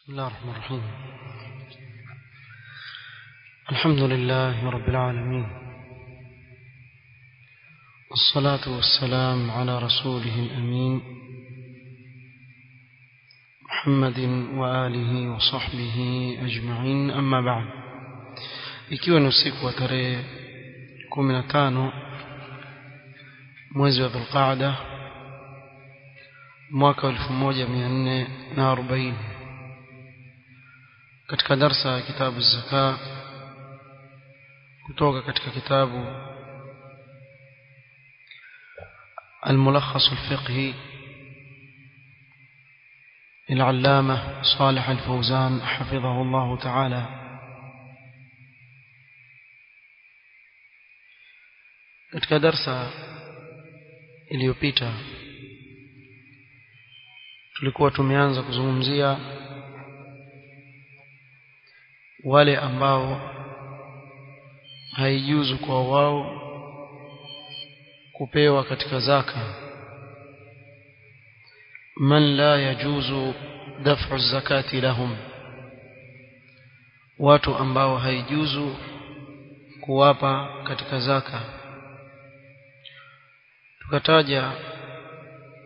بسم الله الرحمن الرحيم. الحمد لله رب العالمين، والصلاة والسلام على رسوله الأمين محمد وآله وصحبه أجمعين، أما بعد. ikiwa ni usiku wa tarehe 15 mwezi wa Dhulqaada mwaka 1440, katika darsa ya kitabu zaka kutoka katika kitabu الملخص الفقهي للعلامة صالح الفوزان حفظه الله تعالى. katika darsa iliyopita tulikuwa tumeanza kuzungumzia wale ambao haijuzu kwa wao kupewa katika zaka, man la yajuzu daf'u zakati lahum, watu ambao haijuzu kuwapa katika zaka. tukataja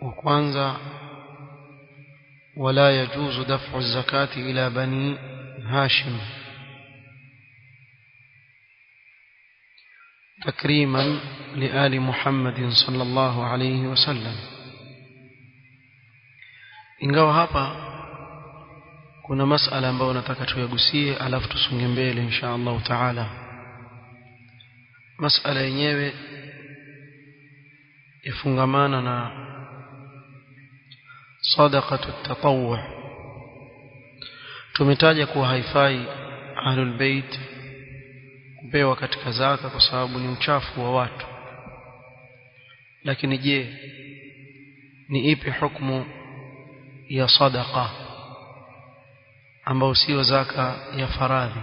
wa kwanza, wala yajuzu daf'u zakati ila bani hashim تكريما لآل محمد صلى الله عليه وسلم. ingawa hapa kuna masala ambayo nataka tuyagusie alafu tusonge mbele insha Allah taala. masala yenyewe ifungamana na sadaqatu at-tatawwu'. tumetaja kuwa haifai ahlul bait kupewa katika zaka kwa sababu ni uchafu wa watu, lakini je, ni ipi hukumu ya sadaqa ambayo sio zaka ya faradhi?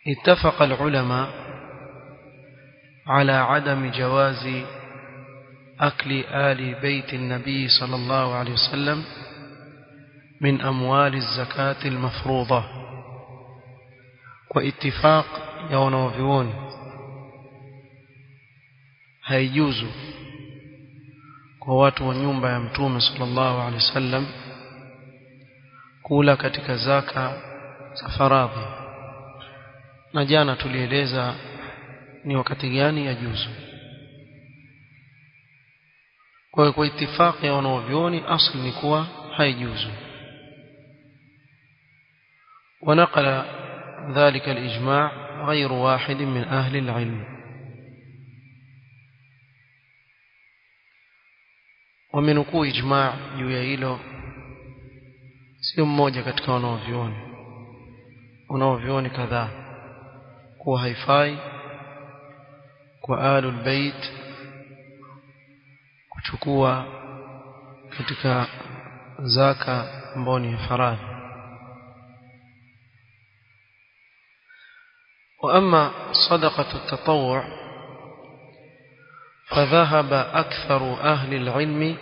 اتفق العلماء على عدم جواز أكل آل بيت النبي صلى الله عليه وسلم من أموال الزكاة المفروضة. واتفاق ya wanavyuoni haijuzu kwa watu wa nyumba ya Mtume sallallahu alaihi wasallam kula katika zaka za faradhi, na jana tulieleza ni wakati gani yajuzu. Kwa itifaki ya wanavyuoni asli ni kuwa haijuzu. ونقل ذلك الإجماع غير واحد من أهل العلم. ومنكو إجماع يويله sio mmoja katika wanaovioni kadhaa kuwa haifai kwa ahlul bait kuchukua katika zaka ambayo ni faradhi. وأما صدقة التطوع فذهب أكثر أهل العلم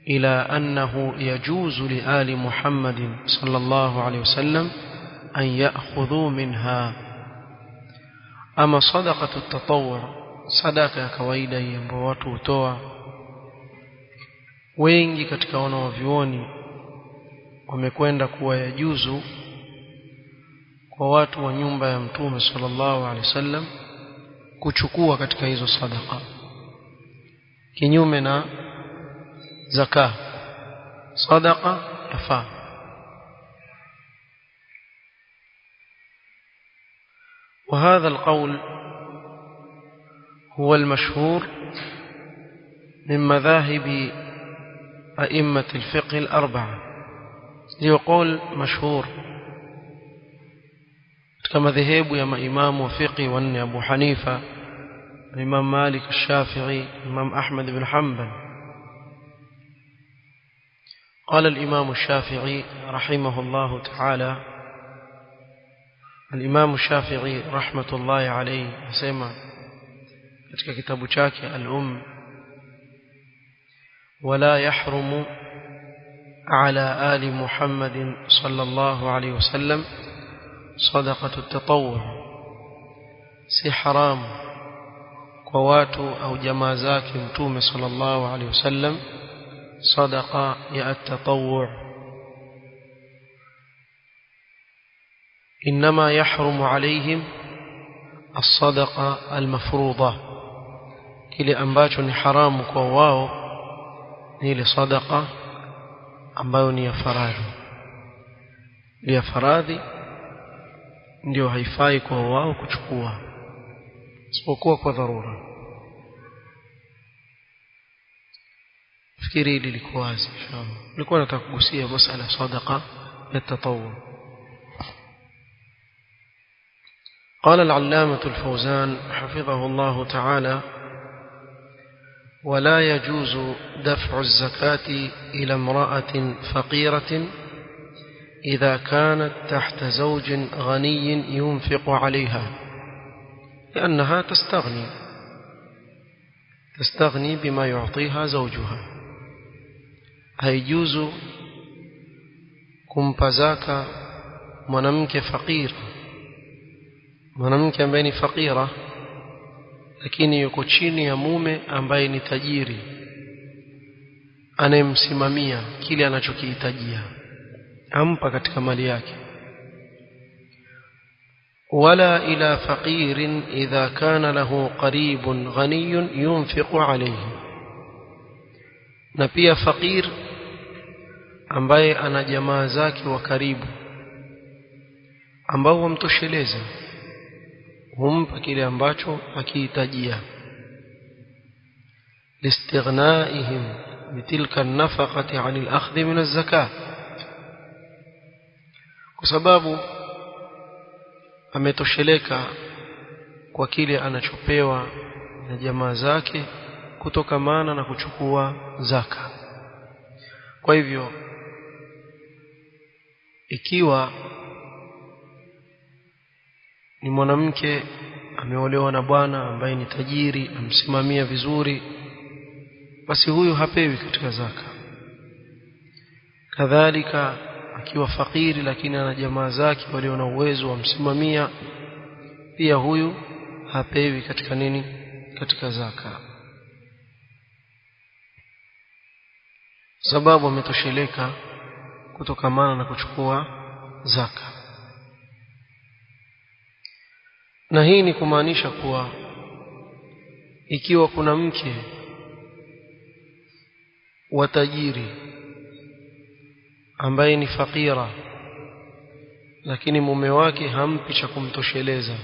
إلى أنه يجوز لآل محمد صلى الله عليه وسلم أن يأخذوا منها. أما صدقة التطوع صدقة كويدا ينبواتو toa, wengi katika wanavyuoni wamekwenda kuwa yajuzu kwa watu wa nyumba ya Mtume sallallahu alaihi wasallam kuchukua katika hizo sadaqa, kinyume na zaka. Sadaqa yafaa. وهذا القول هو المشهور من مذاهب أئمة الفقه الأربعة. يقول مشهور كما ذهبوا يا إمام وفقه وأن أبو حنيفة، الإمام مالك، الشافعي، الإمام أحمد بن حنبل. قال الإمام الشافعي رحمه الله تعالى، الإمام الشافعي رحمة الله عليه سمع katika kitabu chake al-Umm، ولا يحرم على آل محمد صلى الله عليه وسلم صدقة التطوع si haramu kwa watu au jamaa zake mtume sallallahu alaihi wasallam sadaqa ya at-tatawwu' inma yahrumu alaihim as-sadaqa al-mafruḍa kile ambacho ni haramu kwa wao ni ile sadaqa ambayo ni ya faradhi ya faradhi ndio haifai kwa wao kuchukua isipokuwa kwa dharura. fikiri hili liko wazi inshallah. Nilikuwa nataka kugusia masuala sadaqa ya tatawwu. قال العلامة الفوزان حفظه الله تعالى ولا يجوز دفع الزكاة إلى امرأة فقيرة إذا كانت تحت زوج غني ينفق عليها لأنها تستغني بما يعطيها زوجها. هيجوز kumpa zaka mwanamke fakir, mwanamke ambaye ni fakira lakini yuko chini ya mume ambaye ni tajiri anayemsimamia kile anachokihitajia ampa katika mali yake. ولا إلى فقير إذا كان له قريب غني ينفق عليه. na pia fakir ambaye ana jamaa zake wa karibu ambao wamtosheleza humpa kile ambacho akihitajia listighna'ihim bitilka an-nafaqati 'an al-akhdh min az-zakah, kwa sababu ametosheleka kwa kile anachopewa na jamaa zake kutokamana na kuchukua zaka. Kwa hivyo ikiwa ni mwanamke ameolewa na bwana ambaye ni tajiri amsimamia vizuri, basi huyu hapewi katika zaka. Kadhalika akiwa fakiri lakini ana jamaa zake walio na uwezo wa msimamia, pia huyu hapewi katika nini? Katika zaka, sababu ametosheleka kutokamana na kuchukua zaka. Na hii ni kumaanisha kuwa ikiwa kuna mke wa tajiri ambaye ni fakira lakini mume wake hampi cha kumtosheleza,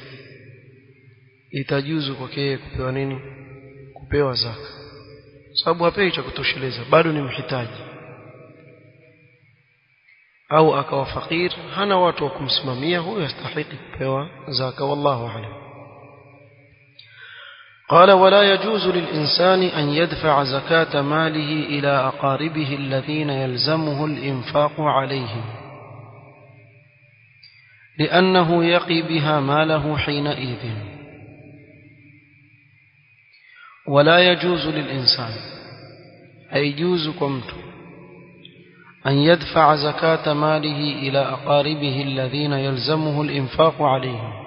itajuzu kwake kupewa nini? Kupewa zaka, sababu hapewi cha kutosheleza, bado ni mhitaji. au akawa fakir hana watu wa kumsimamia, huyo yastahili kupewa zaka. wallahu a'lam. قال ولا يجوز للإنسان أن يدفع زكاة ماله إلى أقاربه الذين يلزمه الإنفاق عليهم لأنه يقي بها ماله حينئذ. ولا يجوز للإنسان أي يجوز كمت أن يدفع زكاة ماله إلى أقاربه الذين يلزمه الإنفاق عليهم.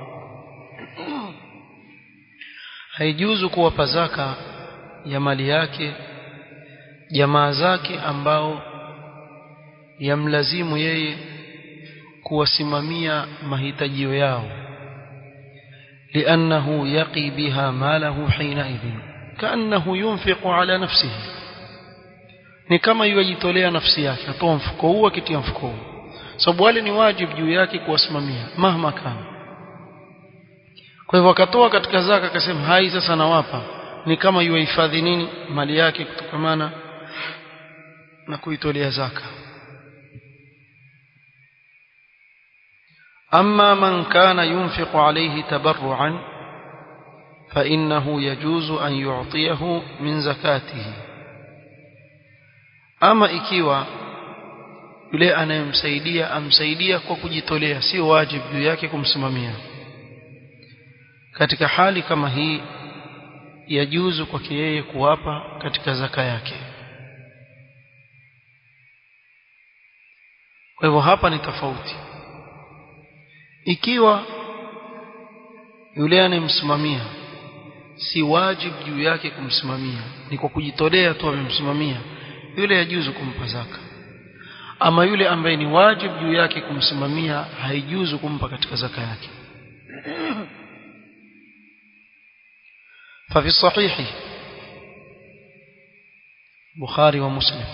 haijuzu kuwapa zaka ya mali yake jamaa zake ambao yamlazimu yeye kuwasimamia mahitajio yao, liannahu yaqi biha malahu hina idhin kaannahu yunfiqu ala nafsihi, ni kama yajitolea nafsi yake, atoa mfuko huu akitia mfuko huu, sababu wale ni wajibu juu yake kuwasimamia mahma kana. Kwa hivyo akatoa katika zaka akasema hai sasa nawapa, ni kama yuhifadhi nini? Mali yake kutokamana na kuitolea zaka. amma man kana yunfiqu alayhi tabarru'an fa innahu yajuzu an yu'tiyahu min zakatihi. ama ikiwa yule anayemsaidia amsaidia kwa kujitolea, si wajibu juu yake kumsimamia, katika hali kama hii yajuzu kwake yeye kuwapa katika zaka yake. Kwa hivyo hapa ni tofauti. Ikiwa yule anayemsimamia si wajibu juu yake kumsimamia, ni kwa kujitolea tu amemsimamia, yule yajuzu kumpa zaka. Ama yule ambaye ni wajibu juu yake kumsimamia, haijuzu kumpa katika zaka yake. ففي الصحيح بخاري ومسلم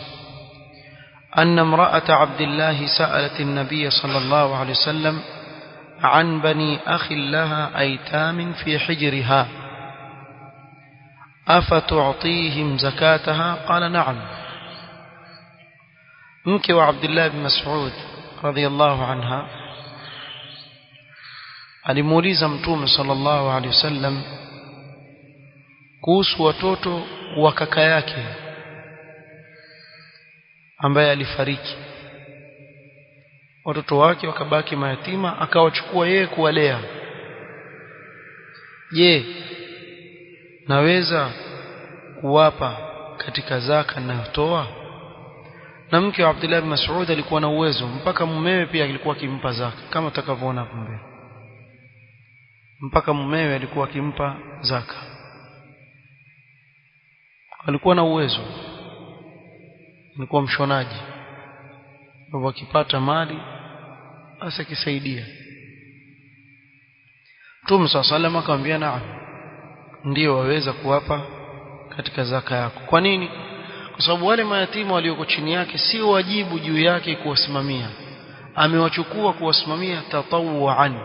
أن امرأة عبد الله سألت النبي صلى الله عليه وسلم عن بني أخ لها أيتام في حجرها أفتعطيهم زكاتها؟ قال نعم. مك وعبد الله بن مسعود رضي الله عنها alimuuliza Mtume sallallahu alaihi wasallam kuhusu watoto wa kaka yake ambaye alifariki. Watoto wake wakabaki mayatima, akawachukua yeye kuwalea. Je, naweza kuwapa katika zaka ninayotoa? Na mke wa Abdullah bin Mas'ud alikuwa na uwezo, mpaka mumewe pia alikuwa akimpa zaka, kama tutakavyoona hapo mbele. Mpaka mumewe alikuwa akimpa zaka, alikuwa na uwezo, alikuwa mshonaji. Kwa akipata mali basi akisaidia. Mtume sallallahu alayhi wasallam akamwambia naam, ndio waweza kuwapa katika zaka yako. Kwa nini? Kwa sababu wale mayatima walioko chini yake si wajibu juu yake kuwasimamia, amewachukua kuwasimamia tatawuan,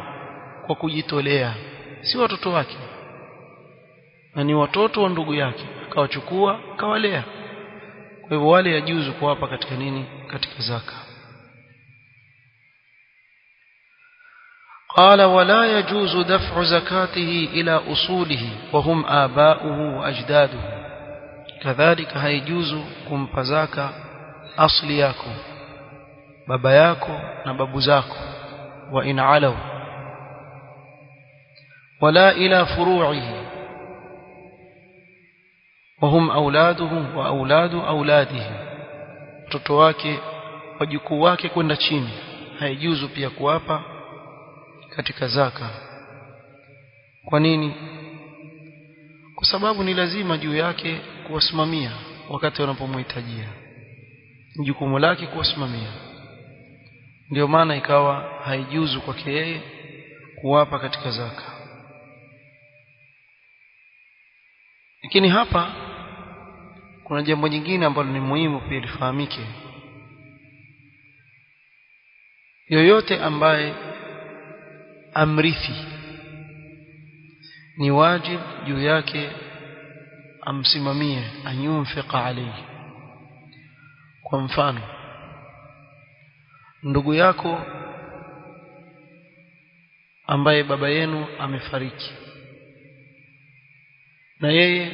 kwa kujitolea, si watoto wake, na ni watoto wa ndugu yake, akawachukua akawalea. Kwa hivyo wale yajuzu kuwapa katika nini? Katika zaka. قال ولا يجوز دفع زكاته إلى أصوله وهم آباؤه وأجداده. كذلك هيجوز kumpa zaka asli yako, baba yako na babu zako, wa in alaw, wala ila furu'ihi وهم أولاده وأولاد أولاده, watoto wake wajukuu wake kwenda chini haijuzu pia kuwapa katika zaka. Kwa nini? Kwa sababu ni lazima juu yake kuwasimamia wakati wanapomhitajia, ni jukumu lake kuwasimamia. Ndio maana ikawa haijuzu kwake yeye kuwapa katika zaka. Lakini hapa kuna jambo jingine ambalo ni muhimu pia lifahamike. Yoyote ambaye amrithi, ni wajibu juu yake amsimamie, anyunfiqa alayhi. Kwa mfano, ndugu yako ambaye baba yenu amefariki, na yeye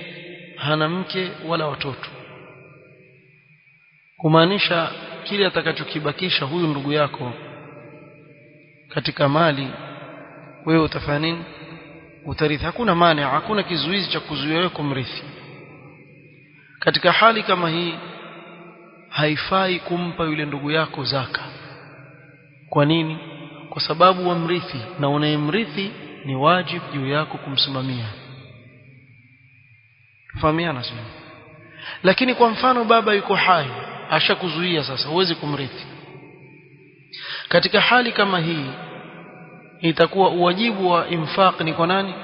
hana mke wala watoto, kumaanisha kile atakachokibakisha huyu ndugu yako katika mali, wewe utafanya nini? Utarithi. Hakuna maana, hakuna kizuizi cha kuzuia wewe kumrithi. Katika hali kama hii haifai kumpa yule ndugu yako zaka. Kwa nini? Kwa sababu wamrithi, na unayemrithi ni wajibu juu yako kumsimamia. Tufahamiana sio? Lakini kwa mfano baba yuko hai, ashakuzuia sasa, huwezi kumrithi. Katika hali kama hii itakuwa uwajibu wa infaq ni kwa nani?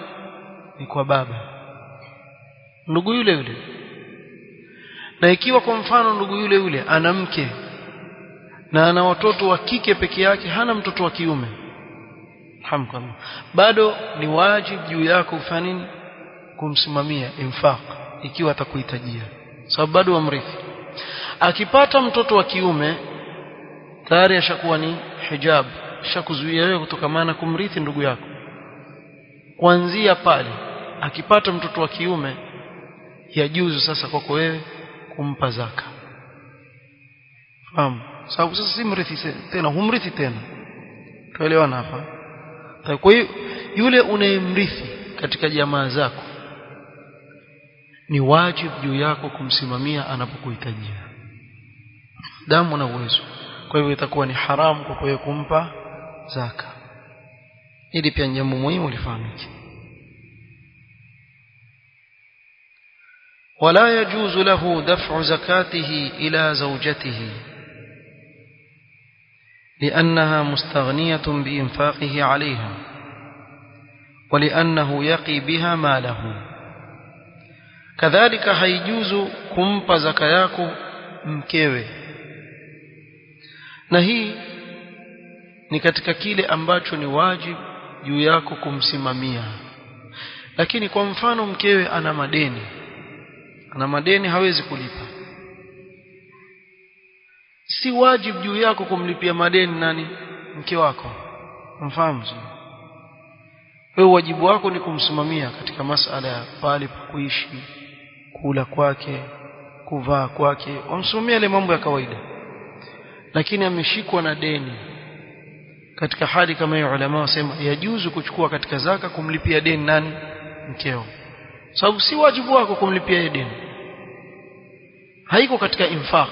Ni kwa baba, ndugu yule yule. Na ikiwa kwa mfano ndugu yule yule ana mke na ana watoto wa kike peke yake, hana mtoto wa kiume, alhamdulillah, bado ni wajibu juu yako ufanye nini? Kumsimamia infaq ikiwa atakuhitajia, sababu bado wamrithi. Akipata mtoto wa kiume tayari ashakuwa ni hijab, ashakuzuia wewe kutokamana kumrithi ndugu yako. Kuanzia pale akipata mtoto wa kiume yajuzu sasa kwako wewe kumpa zaka. Fahamu? Sababu sasa si mrithi tena, humrithi tena. Tuelewana hapa? Kwa hiyo yule unayemrithi katika jamaa zako ni wajibu juu yako kumsimamia anapokuhitajia, damu na uwezo. kwa hivyo itakuwa ni haramu kwa wewe kumpa zaka. Hili pia jambo muhimu lifahamike. ولا يجوز له دفع زكاته إلى زوجته لأنها مستغنية بإنفاقه عليها ولأنه يقي بها ماله. كذلك haijuzu kumpa zaka yako mkewe, na hii ni katika kile ambacho ni wajibu juu yako kumsimamia. Lakini kwa mfano mkewe ana madeni hawezi kulipa, si wajibu juu yako kumlipia madeni nani? Mke wako. Mfahamu? Wewe wajibu wako ni kumsimamia katika masala ya pale pa kuishi, kula kwake, kuvaa kwake, umsimamia ile mambo ya kawaida. Lakini ameshikwa na deni, katika hali kama hiyo ulama wasema yajuzu kuchukua katika zaka kumlipia deni nani? Mkeo. Sababu si wajibu wako kumlipia deni, haiko katika infaq.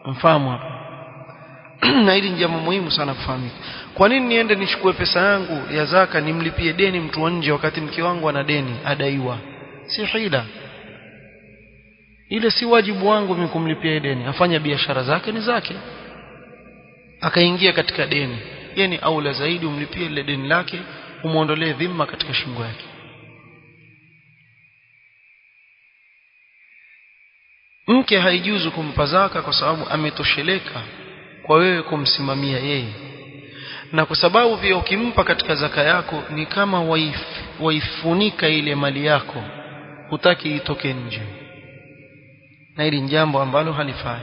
Mfahamu hapa? Na hili ni jambo muhimu sana kufahamika. Kwa nini niende nichukue pesa yangu ya zaka nimlipie deni mtu wa nje wakati mke wangu ana deni adaiwa? Si hila. Ile si wajibu wangu mimi kumlipia deni. Afanya biashara zake ni zake, akaingia katika deni, yeye ni aula zaidi umlipie ile deni lake, umuondolee dhima katika shingo yake. Mke haijuzu kumpa zaka kwa sababu ametosheleka kwa wewe kumsimamia yeye, na kwa sababu pia ukimpa katika zaka yako ni kama waifunika ile mali yako, hutaki itoke nje, na hili ni jambo ambalo halifai.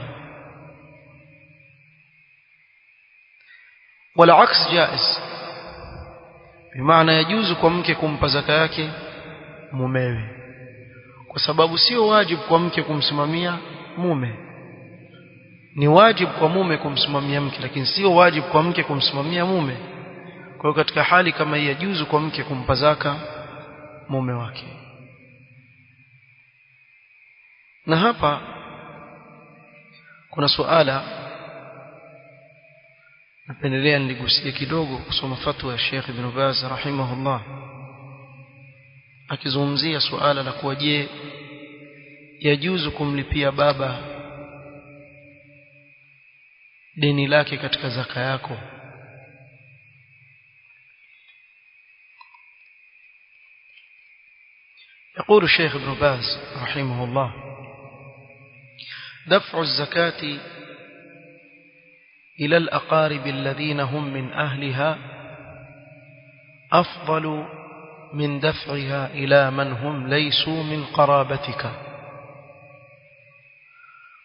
Wala aks jaiz, bimaana yajuzu kwa mke kumpa zaka yake mumewe, kwa sababu sio wajibu kwa mke kumsimamia mume. Ni wajibu kwa mume kumsimamia mke, lakini sio wajibu kwa mke kumsimamia mume. Kwa hiyo katika hali kama hii yajuzu kwa mke kumpa zaka mume wake. Na hapa kuna suala napendelea niligusie kidogo, kusoma fatwa ya Sheikh Ibn Baz rahimahullah, akizungumzia suala la kuwa je, yajuzu kumlipia baba deni lake katika zaka yako? يقول الشيخ ابن باز رحمه الله: دفع الزكاة إلى الأقارب الذين هم من أهلها أفضل من دفعها إلى من هم ليسوا من قرابتك.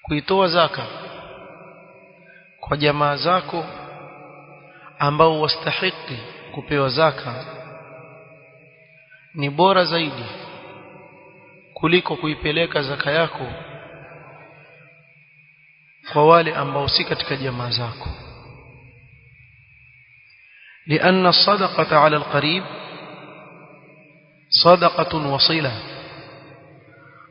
kuitoa zaka kwa jamaa zako ambao wastahiki kupewa zaka ni bora zaidi kuliko kuipeleka zaka yako kwa wale ambao si katika jamaa zako. لأن الصدقة على القريب صدقة وصلة,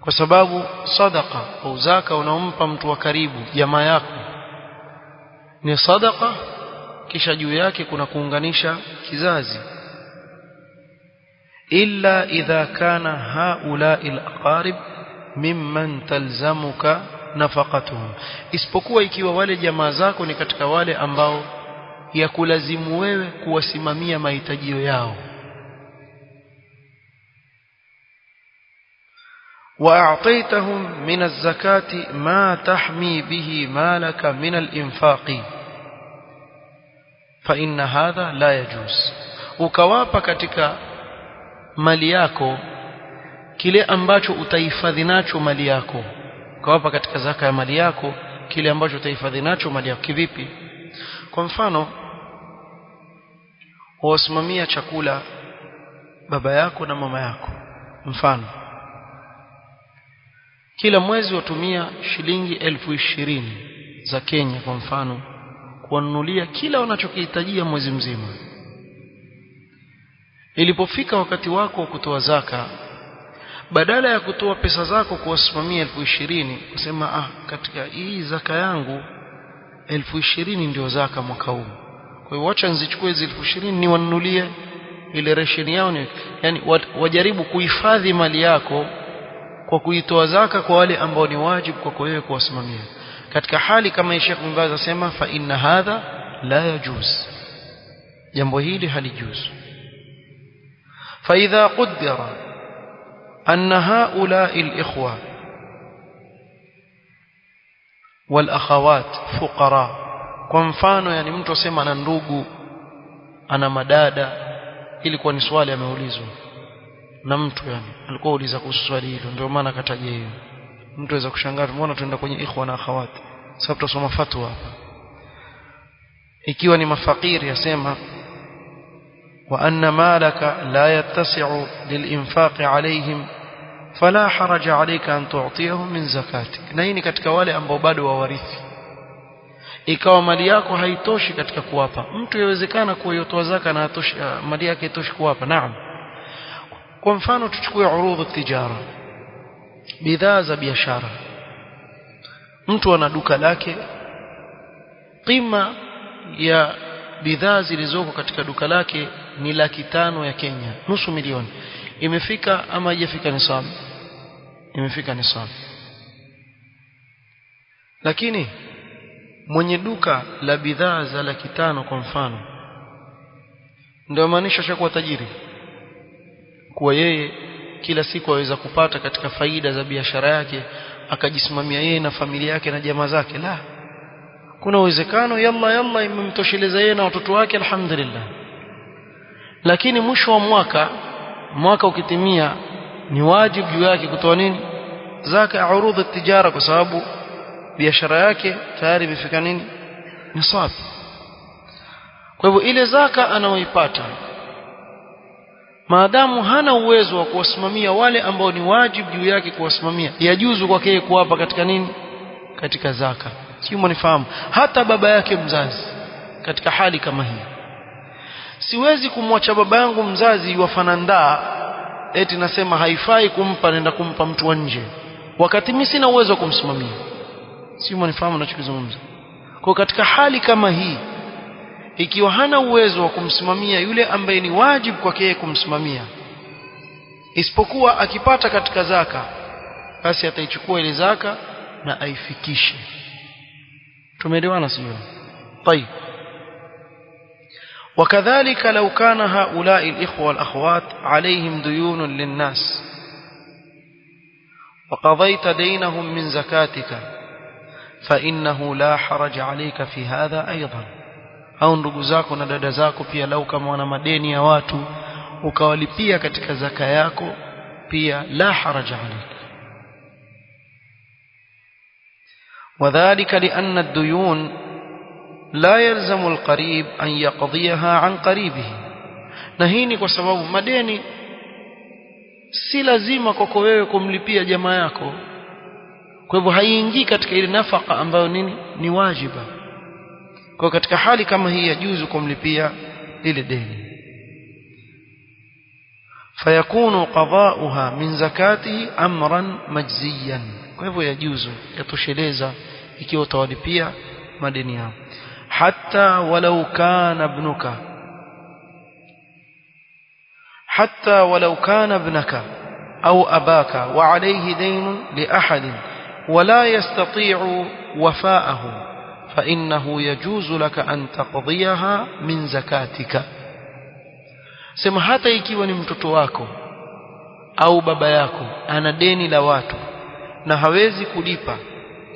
kwa sababu sadaqa au zaka unaompa mtu wa karibu, jamaa yako, ni sadaqa, kisha juu yake kuna kuunganisha kizazi. illa idha kana haula'i al-aqarib mimman talzamuka nafaqatuhum, isipokuwa ikiwa wale jamaa zako ni katika wale ambao yakulazimu wewe kuwasimamia mahitajio yao. وأعطيتهم من الزكاة ما تحمي به مالك من الإنفاق فإن هذا لا يجوز. ukawapa katika mali yako kile ambacho utahifadhi nacho mali yako, ukawapa katika zaka ya mali yako kile ambacho utahifadhi nacho mali yako. Kivipi? Kwa mfano, wasimamia chakula baba yako na mama yako, mfano kila mwezi watumia shilingi 20,000 za Kenya kwa mfano kuwanunulia kila wanachokihitajia mwezi mzima. Ilipofika wakati wako wa kutoa zaka, badala ya kutoa pesa zako kuwasimamia 20,000, kusema katika hii zaka yangu 20,000 ndio zaka mwaka huu, kwa hiyo wacha nzichukue hizo 20,000 niwanunulie ile ration yao. Yani wajaribu kuhifadhi mali yako kwa kuitoa zaka kwa wale ambao ni wajibu kwako wewe kuwasimamia. Katika hali kama Sheikh Ibn Baz asema fa inna hadha la yajuz, jambo hili halijuz. fa idha qaddara anna haula'i al-ikhwa wal akhawat fuqara, kwa mfano yani mtu asema ana ndugu ana madada, ilikuwa ni swali ameulizwa na mtu, yani alikuwa uliza kuhusu swali hilo, ndio maana akataja hiyo. Mtu aweza kushangaa mbona tunaenda kwenye ikhwa na akhawat, sababu tusoma fatwa hapa. Ikiwa ni mafakiri yasema wa anna malaka la yattasi'u lilinfaq alayhim fala haraja alayka an tu'tiyahum min zakatik, na hii ni katika wale ambao bado wawarithi. Ikawa mali yako haitoshi katika kuwapa mtu, yawezekana kuitoa zaka na mali yake itoshi kuwapa. Naam, kwa mfano tuchukue urudhu tijara, bidhaa za biashara. Mtu ana duka lake, qima ya bidhaa zilizoko katika duka lake ni 500,000 ya Kenya, nusu milioni. Imefika ama haijafika nisab? Imefika nisab. Lakini mwenye duka la bidhaa za 500,000 kwa mfano, ndio maanisha shakuwa tajiri, kwa yeye kila siku aweza kupata katika faida za biashara yake akajisimamia yeye na familia yake na jamaa zake? La, kuna uwezekano yalla imemtosheleza yeye na watoto wake, alhamdulillah. Lakini mwisho wa mwaka ukitimia, ni wajibu juu yake kutoa nini? Zaka ya urudhu tijara, kwa sababu biashara yake tayari imefika nini? Nisab. Kwa hivyo ile zaka anaoipata, maadamu hana uwezo wa kuwasimamia wale ambao ni wajibu juu yake kuwasimamia, yajuzu kwake yeye kuwapa katika nini? Katika zaka. Sio, mnifahamu? Hata baba yake mzazi katika hali kama hii, siwezi kumwacha baba yangu mzazi yuwafanandaa eti nasema haifai kumpa, nenda kumpa mtu wa nje wakati mimi sina uwezo wa kumsimamia. Sio, mnifahamu ninachozungumza? Kwa katika hali kama hii, ikiwa hana uwezo wa kumsimamia yule ambaye ni wajibu kwake yeye kumsimamia, isipokuwa akipata katika zaka, basi ataichukua ile zaka na aifikishe. Tumeelewana sio? طيب. وكذلك لو كان هؤلاء الإخوة والأخوات عليهم ديون للناس وقضيت دينهم من زكاتك فإنه لا حرج عليك في هذا أيضا. au ndugu zako na dada zako pia, lau kama wana madeni ya watu ukawalipia katika zaka yako pia, la haraja alayk. وذلك لأن الديون لا يلزم القريب أن يقضيها عن قريبه. na hii ni kwa sababu madeni si lazima kwako wewe kumlipia jamaa yako, kwa hivyo haiingii katika ile nafaka ambayo ni wajiba. Kwa katika hali kama hii yajuzu kumlipia lile deni, fayakunu qada'uha min zakatihi amran majziyan. Kwa hivyo yajuzu, yatosheleza ikiwa utawalipia madeni yao. Hatta walau kana ibnaka au abaka wa alayhi daynun li ahadin wala yastati'u wafa'ahu fa innahu yajuzu laka an taqdiyaha min zakatika. Sema hata ikiwa ni mtoto wako au baba yako ana deni la watu na hawezi kulipa,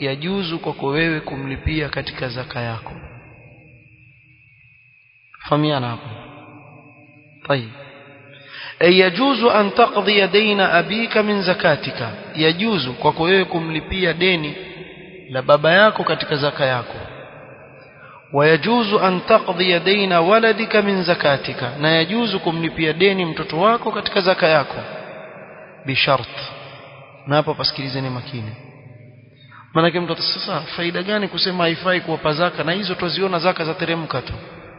yajuzu kwako wewe kumlipia katika zaka yako. fahamiana hapo? طيب. يجوز أن تقضي دين أبيك من زكاتك, يجوز kwako wewe kumlipia deni la baba yako katika zaka yako. ويجوز أن تقضي دين ولدك من زكاتك, na yajuzu kumlipia deni mtoto wako katika zaka yako, bishart. Na hapa pasikilizeni makini, maana mtu sasa faida gani kusema haifai kuwapa zaka, na hizo tuziona zaka za teremka tu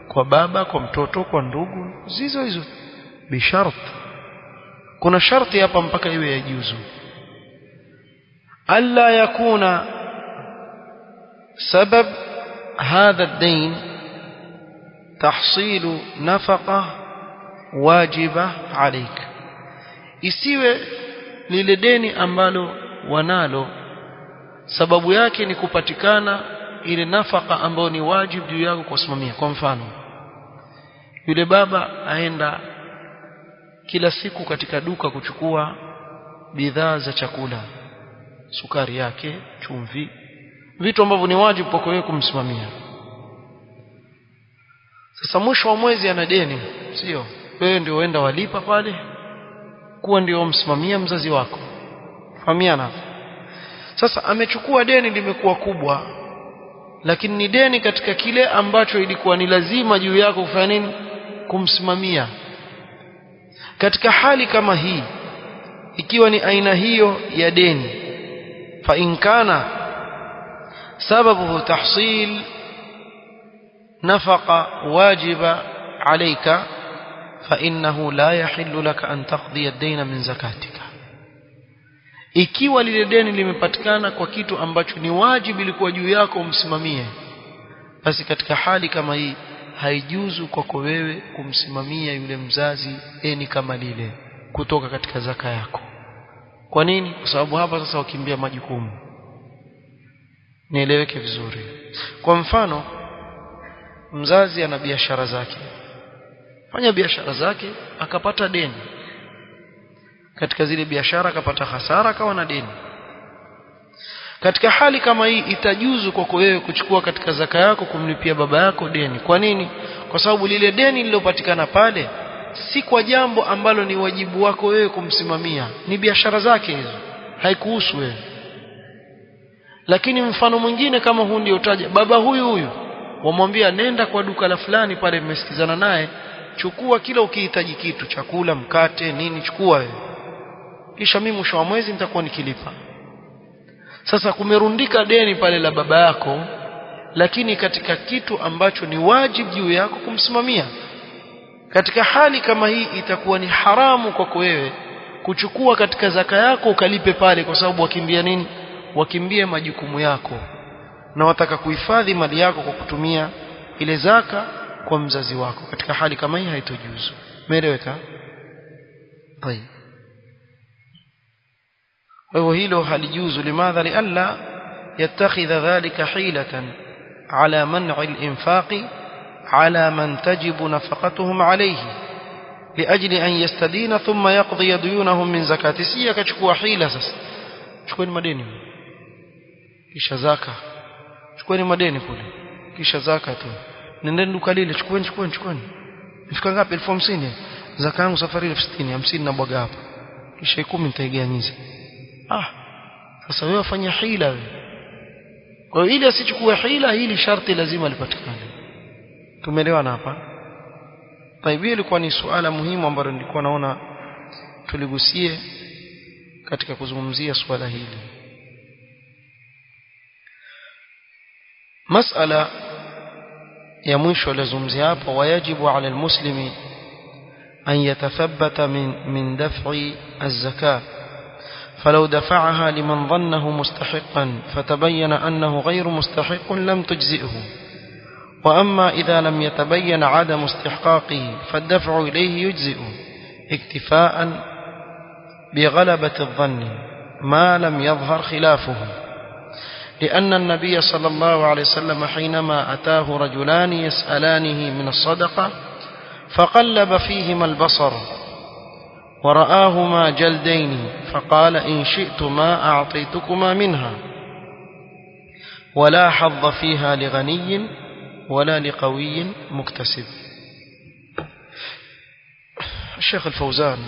kwa baba, kwa mtoto, kwa ndugu, hizo bishart. kuna sharti hapa mpaka iwe yajuzu. alla yakuna sabab هذا الدين تحصيل نفقة واجبة عليك isiwe lile deni ambalo wanalo sababu yake ni kupatikana ile nafaka ambayo ni wajibu juu yako kusimamia. Kwa mfano, yule baba aenda kila siku katika duka kuchukua bidhaa za chakula, sukari yake, chumvi, vitu ambavyo ni wajibu kwako wewe kumsimamia. Sasa mwisho wa mwezi ana deni, sio wewe ndio uenda walipa pale, kuwa ndio msimamia mzazi wako. Fahamiana? Sasa amechukua deni limekuwa kubwa, lakini ni deni katika kile ambacho ilikuwa ni lazima juu yako kufanya nini? Kumsimamia. Katika hali kama hii, ikiwa ni aina hiyo ya deni, fa in kana sababuhu tahsil nafaqa wajiba alayka fa innahu la yahillu laka an taqdi ad-dayna min zakatika. Ikiwa lile deni limepatikana kwa kitu ambacho ni wajibu ilikuwa juu yako umsimamie, basi katika hali kama hii haijuzu kwako wewe kumsimamia yule mzazi deni kama lile kutoka katika zaka yako. Kwa nini? Kwa sababu hapa sasa wakimbia majukumu. Nieleweke vizuri. Kwa mfano, mzazi ana biashara zake, fanya biashara zake, akapata deni. Katika zile biashara akapata hasara, akawa na deni. Katika hali kama hii itajuzu kwako wewe kuchukua katika zaka yako kumlipia baba yako deni. Kwa nini? Kwa sababu lile deni lilopatikana pale si kwa jambo ambalo ni wajibu wako wewe kumsimamia, ni biashara zake hizo, haikuhusu wewe. Lakini mfano mwingine kama huu ndio utaja, baba huyu wamwambia nenda kwa duka la fulani pale, mmesikizana naye, chukua kila ukihitaji kitu, chakula, mkate, nini, chukua wewe, kisha mimi mwisho wa mwezi nitakuwa nikilipa. Sasa kumerundika deni pale la baba yako, lakini katika kitu ambacho ni wajibu juu yako kumsimamia. Katika hali kama hii itakuwa ni haramu kwako wewe kuchukua katika zaka yako ukalipe pale, kwa sababu wakimbia nini? Wakimbie majukumu yako, na wataka kuhifadhi mali yako kwa kutumia ile zaka kwa mzazi wako. Katika hali kama hii haitojuzu. Umeeleweka? Tayeb. Kwa hilo halijuzu. Limadha? Lialla yattakhidha dhalika hilatan ala man'i al-infaqi ala man tajibu nafaqatuhum alayhi liajli an yastadina thumma yaqdi duyunahum min zakati. Si akachukua hila sasa, chukueni madeni kisha zaka, chukueni madeni kule kisha zaka tu, nendeni duka lile, chukueni. Nifika ngapi? 50,000. Zaka yangu safari 60,000, 50 na bwaga hapa, kisha 10 nitaiganyiza. Sasa wewe fanya hila wewe. Kwa hiyo ili asichukue hila, hili sharti lazima lipatikane. Tumeelewana hapa? Taibu, ilikuwa ni suala muhimu ambalo nilikuwa naona tuligusie katika kuzungumzia suala hili. Masala ya mwisho lazungumzia hapo, wayajibu ala almuslimi an yatathabbata min daf'i az-zakah فلو دفعها لمن ظنه مستحقا فتبين أنه غير مستحق لم تجزئه. وأما إذا لم يتبين عدم استحقاقه فالدفع إليه يجزئ اكتفاء بغلبة الظن ما لم يظهر خلافه، لأن النبي صلى الله عليه وسلم حينما أتاه رجلان يسألانه من الصدقة فقلب فيهما البصر ورآهما جلدين فقال إن شئتما أعطيتكما منها ولا حظ فيها لغني ولا لقوي مكتسب. الشيخ الفوزان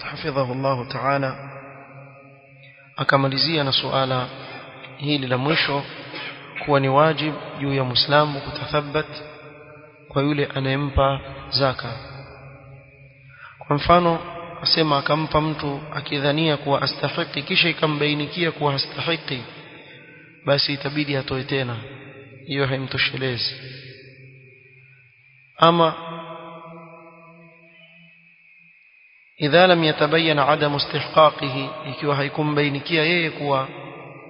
حفظه الله تعالى akamalizia na suala hili la mwisho kuwa ni wajib juu ya Muislamu kutathabat kwa yule anayempa zaka. Kwa mfano, asema akampa mtu akidhania kuwa astahiki, kisha ikambainikia kuwa hastahiki, basi itabidi atoe tena, hiyo haimtoshelezi. Ama idha lam yatabayyan adam istihqaqihi, ikiwa haikumbainikia yeye kuwa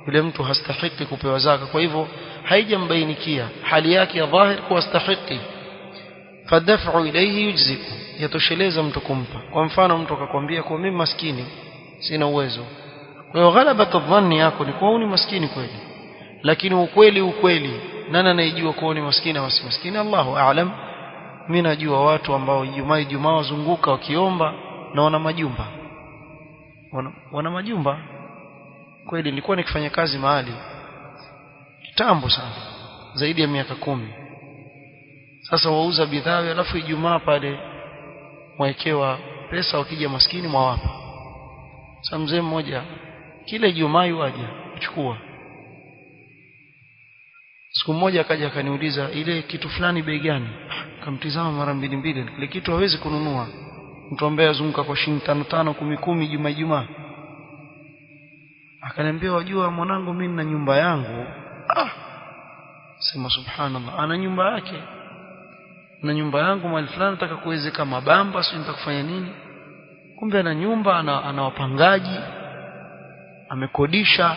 yule mtu hastahiki kupewa zaka, kwa hivyo haijambainikia hali yake ya dhahir kuwastahiki, fadaf'u ilayhi yujziku, yatosheleza mtu kumpa. Kwa mfano mtu akakwambia kwa mimi maskini sina uwezo, kwa hiyo ghalabatu dhanni yako ni kwa ni maskini kweli, lakini ukweli nani anayejua kwa ni maskini au si maskini? Allahu a'lam. Mimi najua watu ambao Ijumaa wazunguka wakiomba na wana majumba, wana majumba kweli. Nilikuwa nikifanya kazi mahali kitambo sana, zaidi ya miaka 10. Sasa wauza bidhaa, alafu Ijumaa pale waekewa pesa, wakija maskini mwawapa. Sasa mzee mmoja kila Ijumaa yuaje kuchukua. Siku moja akaja akaniuliza ile kitu fulani bei gani? Kamtizama mara mbili, kile kitu hawezi kununua. Mtu ambaye azunguka kwa shilingi 5 10 Ijumaa. Akaniambia wajua mwanangu, mimi na nyumba yangu. Sema subhanallah, ana nyumba yake na nyumba yangu mahali fulani, nataka kuwezeka mabamba, sio nitakufanya nini? Kumbe ana nyumba, ana wapangaji, amekodisha.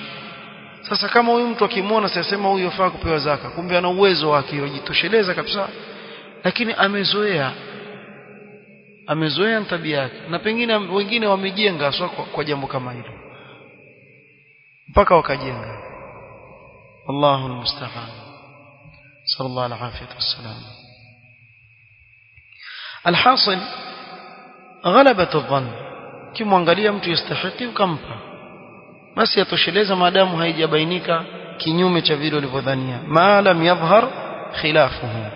Sasa kama huyu mtu akimwona sasema huyu yafaa kupewa zaka, kumbe ana uwezo wake kujitosheleza kabisa, lakini amezoea tabia yake. Na pengine wengine wamejenga sio kwa jambo kama hilo, mpaka wakajenga. Allahu almusta'an. Sallallahu alayhi wasallam. Alhasil ghalabatu dhann, kimwangalia mtu yastahiki ukampa, basi yatosheleza maadamu haijabainika kinyume cha vile ulivyodhania, ma lam yadhhar khilafuhu.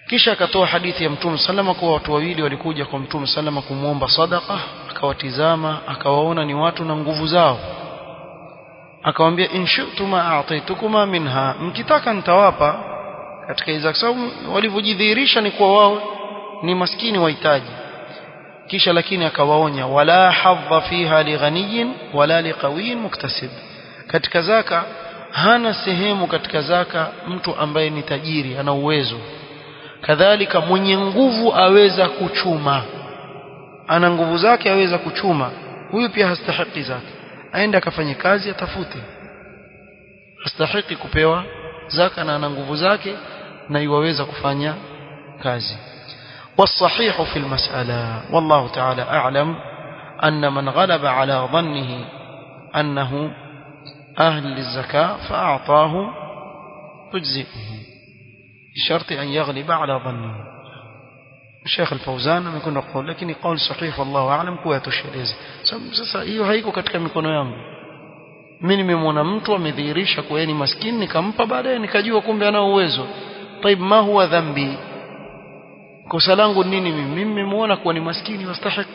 Kisha akatoa hadithi ya Mtume sallama kwa watu wawili walikuja kwa Mtume sallama kumuomba sadaqa, akawatizama akawaona ni watu na nguvu zao, akamwambia in shi'tuma a'taytukuma minha, mkitaka nitawapa katika hizo. Sababu walivyojidhihirisha ni kwa wao ni maskini wahitaji. Kisha lakini akawaonya, wala hadha fiha lighaniyin wala liqawiyin muktasib, katika zaka hana sehemu katika zaka mtu ambaye ni tajiri ana uwezo, kadhalika mwenye nguvu aweza kuchuma, ana nguvu zake aweza kuchuma, huyu pia hastahiki zaka. Aende akafanye kazi atafute, hastahiki kupewa zaka na ana nguvu zake na yuwaweza kufanya kazi. والصحيح في المسألة والله تعالى أعلم أن من غلب على ظنه أنه أهل للزكاة فأعطاه تجزئه بشرط أن يغلب على ظنه. الشيخ الفوزان يكون يقول لكن قول صحيح والله أعلم كوية الشريز. sasa hiyo haiko katika mikono yangu. Mimi nimemwona mtu amedhihirisha kwa yeye ni maskini, nikampa, baadaye nikajua kumbe ana uwezo. طيب ما هو ذنبي؟ kosa langu nini? Mimi nimemuona kuwa ni maskini wastahiki,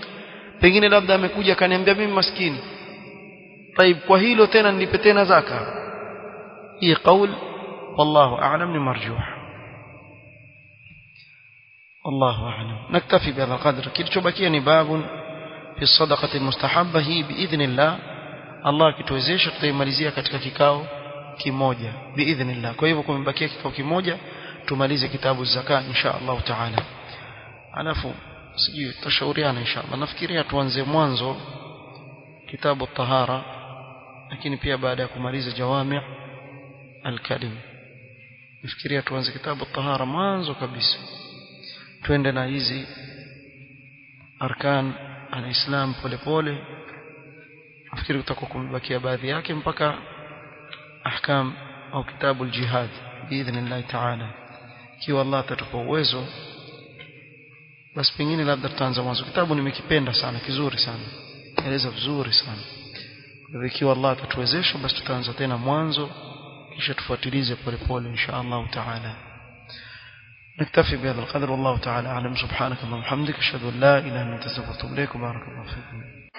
pengine labda amekuja akaniambia mimi maskini. طيب kwa hilo tena nilipe tena zaka? hii qaul wallahu a'lam ni marjuh. wallahu a'lam. naktafi bihadha alqadr. kilichobakia ni babun fi sadaqati almustahabba. hii biidhnillah, Allah kituwezesha tutaimalizia katika kikao kimoja biidhnillah. kwa hivyo kumebakia kikao kimoja tumalize kitabu zaka insha Allah taala. alafu sijui tutashauriana insha Allah. nafikiria tuanze mwanzo kitabu tahara, lakini pia baada ya kumaliza jawami' al-kalim nafikiria tuanze kitabu tahara mwanzo kabisa, tuende na hizi arkan al-islam polepole. nafikiri tutakuwa kumebakia baadhi yake mpaka ahkam au kitabu al-jihad biidhnillah taala. ikiwa Allah atatupa uwezo, basi pengine labda tutaanza mwanzo. Kitabu nimekipenda sana, kizuri sana, eleza vizuri sana. Kwa ikiwa Allah atatuwezesha, basi tutaanza tena mwanzo, kisha tufuatilize polepole insha Allah taala. نكتفي بهذا القدر والله تعالى أعلم. سبحانك اللهم وبحمدك أشهد أن لا إله إلا أنت أستغفرك وأتوب إليك. بارك الله فيكم.